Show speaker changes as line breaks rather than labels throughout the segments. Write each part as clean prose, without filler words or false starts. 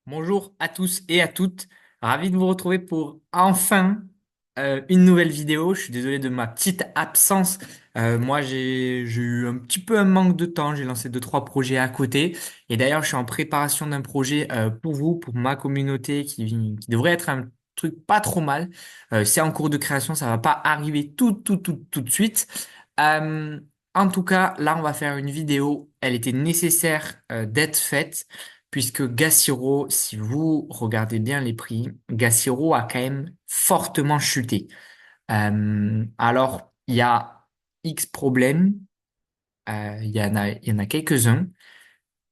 Bonjour à tous et à toutes. Ravi de vous retrouver pour enfin une nouvelle vidéo. Je suis désolé de ma petite absence. Moi, j'ai eu un petit peu un manque de temps. J'ai lancé deux, trois projets à côté. Et d'ailleurs, je suis en préparation d'un projet pour vous, pour ma communauté, qui devrait être un truc pas trop mal. C'est en cours de création. Ça va pas arriver tout de suite. Euh, En tout cas, là, on va faire une vidéo. Elle était nécessaire d'être faite puisque Gassiro, si vous regardez bien les prix, Gassiro a quand même fortement chuté. Alors, il y a X problèmes, il y en a quelques-uns.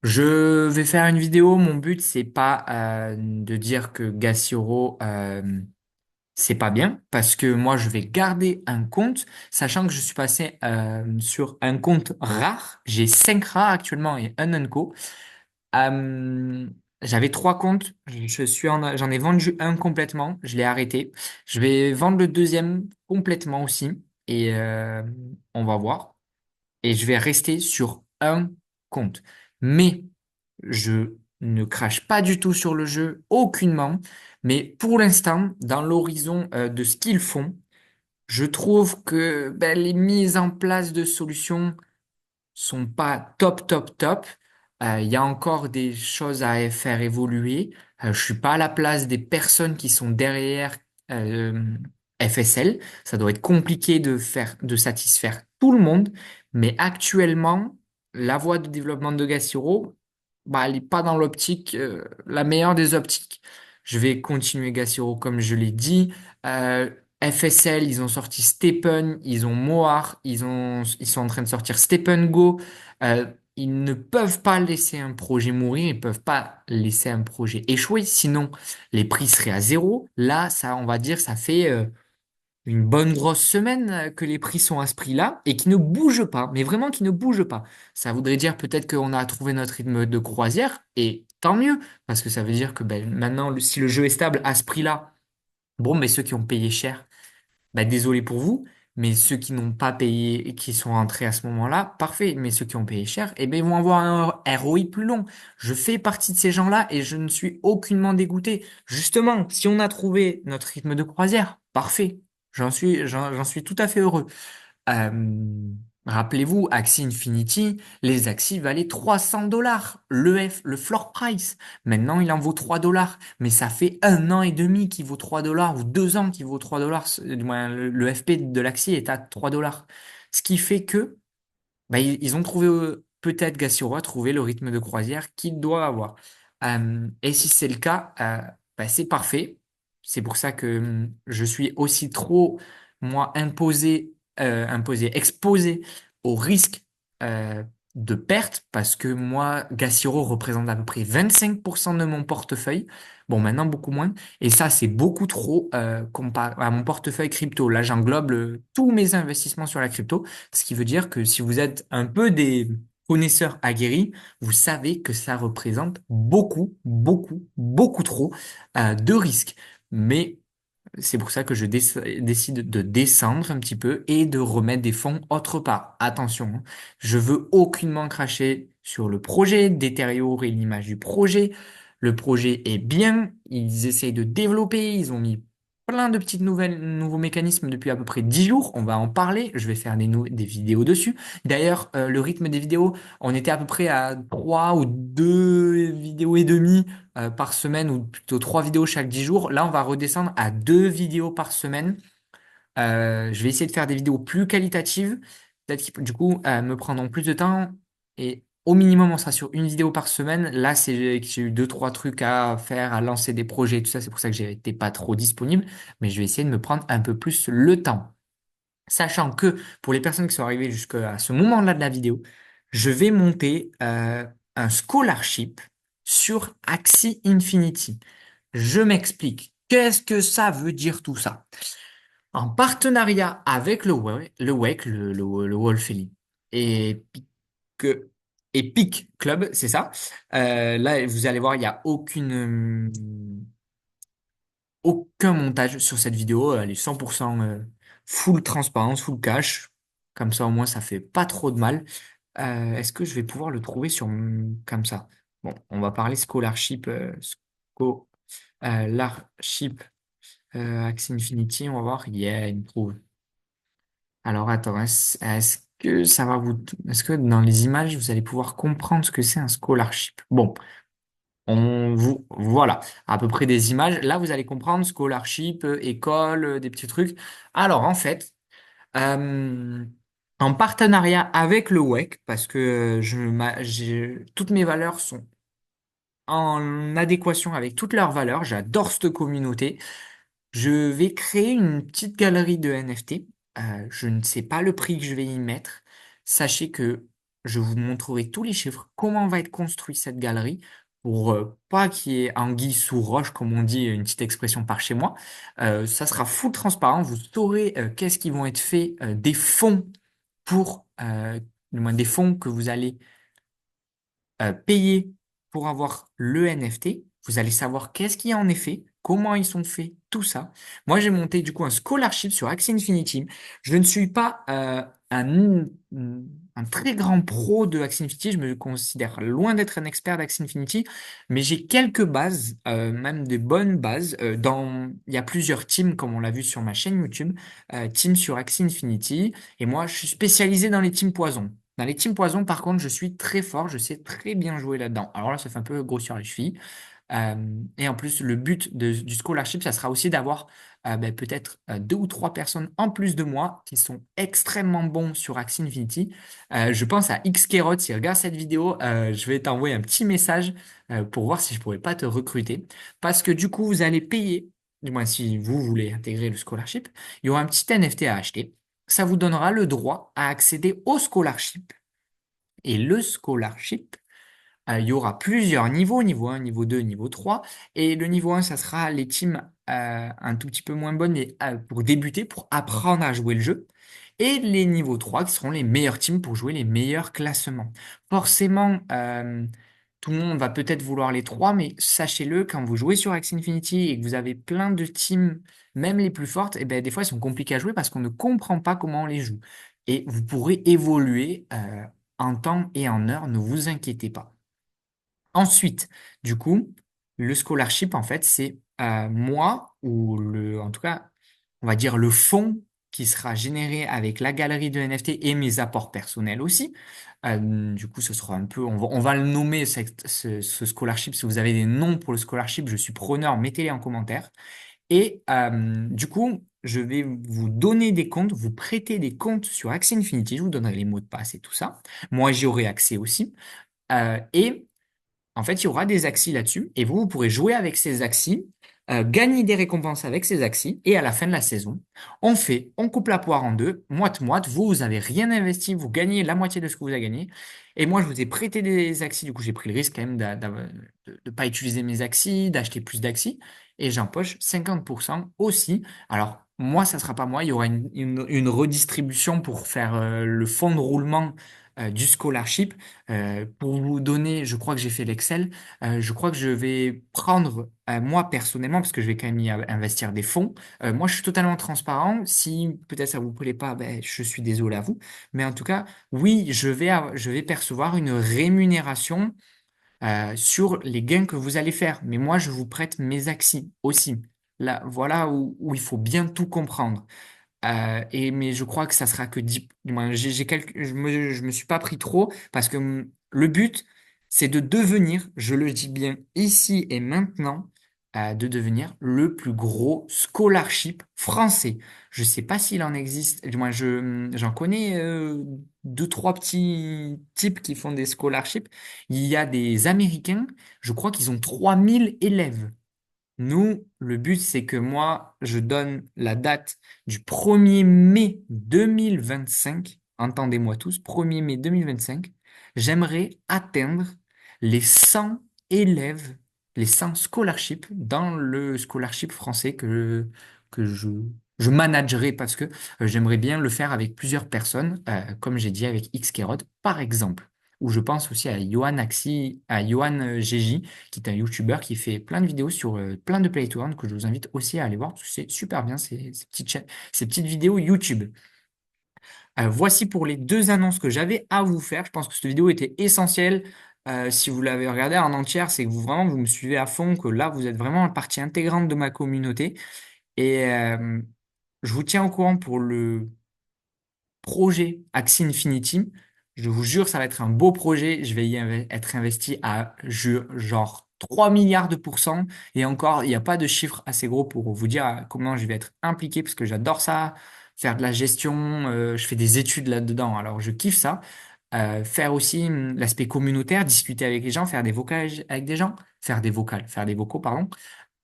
Je vais faire une vidéo. Mon but, c'est pas de dire que Gassiro c'est pas bien, parce que moi, je vais garder un compte, sachant que je suis passé sur un compte rare. J'ai 5 rares actuellement et un Unco. Euh, j'avais trois comptes. J'en ai vendu un complètement. Je l'ai arrêté. Je vais vendre le deuxième complètement aussi. Et on va voir. Et je vais rester sur un compte. Mais je ne crache pas du tout sur le jeu, aucunement. Mais pour l'instant, dans l'horizon de ce qu'ils font, je trouve que ben, les mises en place de solutions sont pas top. Il y a encore des choses à faire évoluer. Je suis pas à la place des personnes qui sont derrière euh, FSL. Ça doit être compliqué de satisfaire tout le monde. Mais actuellement, la voie de développement de Gassiro, bah, elle n'est pas dans l'optique, la meilleure des optiques. Je vais continuer Gassiro comme je l'ai dit. Euh, FSL, ils ont sorti Steppen, ils ont Moar, ils sont en train de sortir Steppen Go. Euh, Ils ne peuvent pas laisser un projet mourir, ils peuvent pas laisser un projet échouer, sinon les prix seraient à zéro. Là, ça, on va dire, ça fait une bonne grosse semaine que les prix sont à ce prix-là et qui ne bougent pas, mais vraiment qui ne bougent pas. Ça voudrait dire peut-être qu'on a trouvé notre rythme de croisière et tant mieux, parce que ça veut dire que ben, maintenant, si le jeu est stable à ce prix-là, bon, mais ceux qui ont payé cher, bah, désolé pour vous, mais ceux qui n'ont pas payé et qui sont rentrés à ce moment-là, parfait. Mais ceux qui ont payé cher, eh ben, ils vont avoir un ROI plus long. Je fais partie de ces gens-là et je ne suis aucunement dégoûté. Justement, si on a trouvé notre rythme de croisière, parfait. J'en suis tout à fait heureux. Euh, Rappelez-vous, Axie Infinity, les Axie valaient 300 dollars, le floor price. Maintenant, il en vaut 3 dollars. Mais ça fait un an et demi qu'il vaut 3 dollars, ou 2 ans qu'il vaut 3 dollars. Du moins, le FP de l'Axie est à 3 dollars. Ce qui fait que, bah, ils ont trouvé, peut-être Gassiro a trouvé le rythme de croisière qu'il doit avoir. Et si c'est le cas, bah, c'est parfait. C'est pour ça que je suis aussi trop, moi, exposé au risque euh, de perte, parce que moi, Gassiro représente à peu près 25% de mon portefeuille. Bon, maintenant, beaucoup moins. Et ça, c'est beaucoup trop comparé à mon portefeuille crypto. Là, j'englobe tous mes investissements sur la crypto. Ce qui veut dire que si vous êtes un peu des connaisseurs aguerris, vous savez que ça représente beaucoup trop de risques. Mais c'est pour ça que décide de descendre un petit peu et de remettre des fonds autre part. Attention, hein, je veux aucunement cracher sur le projet, détériorer l'image du projet. Le projet est bien, ils essayent de développer, ils ont mis plein de nouveaux mécanismes depuis à peu près 10 jours. On va en parler, je vais faire des vidéos dessus. D'ailleurs, le rythme des vidéos, on était à peu près à 3 ou 2 vidéos et demie par semaine, ou plutôt 3 vidéos chaque 10 jours. Là, on va redescendre à 2 vidéos par semaine. Je vais essayer de faire des vidéos plus qualitatives, peut-être qui, du coup, me prendront plus de temps. Et au minimum, on sera sur une vidéo par semaine. Là, c'est que j'ai eu deux, trois trucs à faire, à lancer des projets, tout ça. C'est pour ça que j'ai été pas trop disponible. Mais je vais essayer de me prendre un peu plus le temps. Sachant que pour les personnes qui sont arrivées jusqu'à ce moment-là de la vidéo, je vais monter un scholarship sur Axie Infinity. Je m'explique. Qu'est-ce que ça veut dire tout ça? En partenariat avec le WEC, le Wolf Elite, et Pick, et Peak Club, c'est ça. Là, vous allez voir, il n'y a aucun montage sur cette vidéo. Elle est 100% full transparence, full cash. Comme ça, au moins, ça fait pas trop de mal. Est-ce que je vais pouvoir le trouver comme ça? Bon, on va parler scholarship. Scholarship Axie Infinity, on va voir. Yeah, il me trouve. Alors attends, est-ce que ça va vous... Est-ce que dans les images, vous allez pouvoir comprendre ce que c'est un scholarship? Bon, voilà, à peu près des images. Là, vous allez comprendre scholarship, école, des petits trucs. Alors en fait, euh, en partenariat avec le WEC, parce que toutes mes valeurs sont en adéquation avec toutes leurs valeurs, j'adore cette communauté. Je vais créer une petite galerie de NFT. Je ne sais pas le prix que je vais y mettre. Sachez que je vous montrerai tous les chiffres, comment va être construite cette galerie, pour pas qu'il y ait anguille sous roche, comme on dit, une petite expression par chez moi. Ça sera full transparent. Vous saurez qu'est-ce qui vont être faits des fonds pour, du moins des fonds que vous allez payer pour avoir le NFT. Vous allez savoir qu'est-ce qu'il y a en effet, comment ils sont faits, tout ça. Moi, j'ai monté du coup un scholarship sur Axie Infinity. Je ne suis pas un très grand pro de Axie Infinity. Je me considère loin d'être un expert d'Axie Infinity, mais j'ai quelques bases, même des bonnes bases. Il y a plusieurs teams, comme on l'a vu sur ma chaîne YouTube, team sur Axie Infinity. Et moi, je suis spécialisé dans les teams poison. Dans les teams poison, par contre, je suis très fort, je sais très bien jouer là-dedans. Alors là, ça fait un peu grossir les chevilles. Et en plus, le but du scholarship, ça sera aussi d'avoir peut-être deux ou trois personnes en plus de moi qui sont extrêmement bons sur Axie Infinity. Je pense à Xkerod, s'il regarde cette vidéo, je vais t'envoyer un petit message pour voir si je pourrais pas te recruter. Parce que du coup, vous allez payer, du moins si vous voulez intégrer le scholarship, il y aura un petit NFT à acheter. Ça vous donnera le droit à accéder au scholarship. Et le scholarship, il y aura plusieurs niveaux, niveau 1, niveau 2, niveau 3. Et le niveau 1, ça sera les teams un tout petit peu moins bonnes mais, pour débuter, pour apprendre à jouer le jeu. Et les niveaux 3 qui seront les meilleurs teams pour jouer les meilleurs classements. Forcément, tout le monde va peut-être vouloir les trois, mais sachez-le, quand vous jouez sur Axie Infinity et que vous avez plein de teams, même les plus fortes, et ben, des fois, elles sont compliquées à jouer parce qu'on ne comprend pas comment on les joue. Et vous pourrez évoluer en temps et en heure, ne vous inquiétez pas. Ensuite, du coup, le scholarship, en fait, c'est moi, ou en tout cas, on va dire le fonds qui sera généré avec la galerie de NFT et mes apports personnels aussi. Du coup, ce sera un peu, on va le nommer, ce scholarship. Si vous avez des noms pour le scholarship, je suis preneur, mettez-les en commentaire. Et du coup, je vais vous donner des comptes, vous prêter des comptes sur Axie Infinity. Je vous donnerai les mots de passe et tout ça. Moi, j'y aurai accès aussi. Et en fait, il y aura des axes là-dessus et vous pourrez jouer avec ces axes, gagner des récompenses avec ces axes et à la fin de la saison, on coupe la poire en deux, moite-moite. Vous avez rien investi, vous gagnez la moitié de ce que vous avez gagné. Et moi, je vous ai prêté des axes, du coup, j'ai pris le risque quand même de ne pas utiliser mes axes, d'acheter plus d'axes et j'empoche 50% aussi. Alors, moi, ça sera pas moi, il y aura une redistribution pour faire le fonds de roulement du scholarship. Pour vous donner, je crois que j'ai fait l'Excel. Je crois que je vais prendre, moi personnellement, parce que je vais quand même y investir des fonds. Moi, je suis totalement transparent. Si peut-être ça vous plaît pas, ben, je suis désolé à vous. Mais en tout cas, oui, je vais percevoir une rémunération sur les gains que vous allez faire. Mais moi, je vous prête mes acquis aussi. Là, voilà où il faut bien tout comprendre. Mais je crois que ça sera que 10. Du moins, je me suis pas pris trop parce que le but, c'est de devenir, je le dis bien ici et maintenant, de devenir le plus gros scholarship français. Je sais pas s'il en existe. Du moins, j'en connais deux, trois petits types qui font des scholarships. Il y a des Américains, je crois qu'ils ont 3000 élèves. Nous, le but, c'est que moi, je donne la date du 1er mai 2025. Entendez-moi tous, 1er mai 2025. J'aimerais atteindre les 100 élèves, les 100 scholarships dans le scholarship français que je managerai parce que j'aimerais bien le faire avec plusieurs personnes, comme j'ai dit avec Xkerod, par exemple. Ou je pense aussi à Johan Axi, à Johan GJ, qui est un YouTuber qui fait plein de vidéos sur plein de play to earn que je vous invite aussi à aller voir parce que c'est super bien ces petites vidéos YouTube. Voici pour les deux annonces que j'avais à vous faire. Je pense que cette vidéo était essentielle. si vous l'avez regardé en entière, c'est que vous vraiment vous me suivez à fond, que là vous êtes vraiment partie intégrante de ma communauté. Et je vous tiens au courant pour le projet Axie Infinity. Je vous jure, ça va être un beau projet. Je vais être investi à genre 3 milliards de pourcents. Et encore, il n'y a pas de chiffre assez gros pour vous dire comment je vais être impliqué parce que j'adore ça, faire de la gestion. Je fais des études là-dedans. Alors, je kiffe ça. Faire aussi l'aspect communautaire, discuter avec les gens, faire des vocals avec des gens, faire des vocaux, pardon.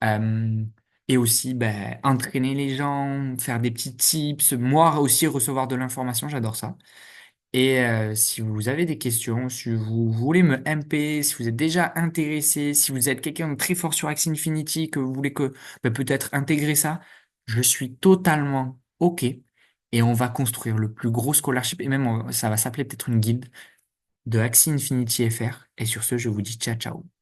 Euh, et aussi, ben, entraîner les gens, faire des petits tips, moi aussi recevoir de l'information, j'adore ça. Et si vous avez des questions, si vous voulez me MP, si vous êtes déjà intéressé, si vous êtes quelqu'un de très fort sur Axie Infinity, que vous voulez que ben, peut-être intégrer ça, je suis totalement OK. Et on va construire le plus gros scholarship, et même ça va s'appeler peut-être une guilde de Axie Infinity FR. Et sur ce, je vous dis ciao ciao.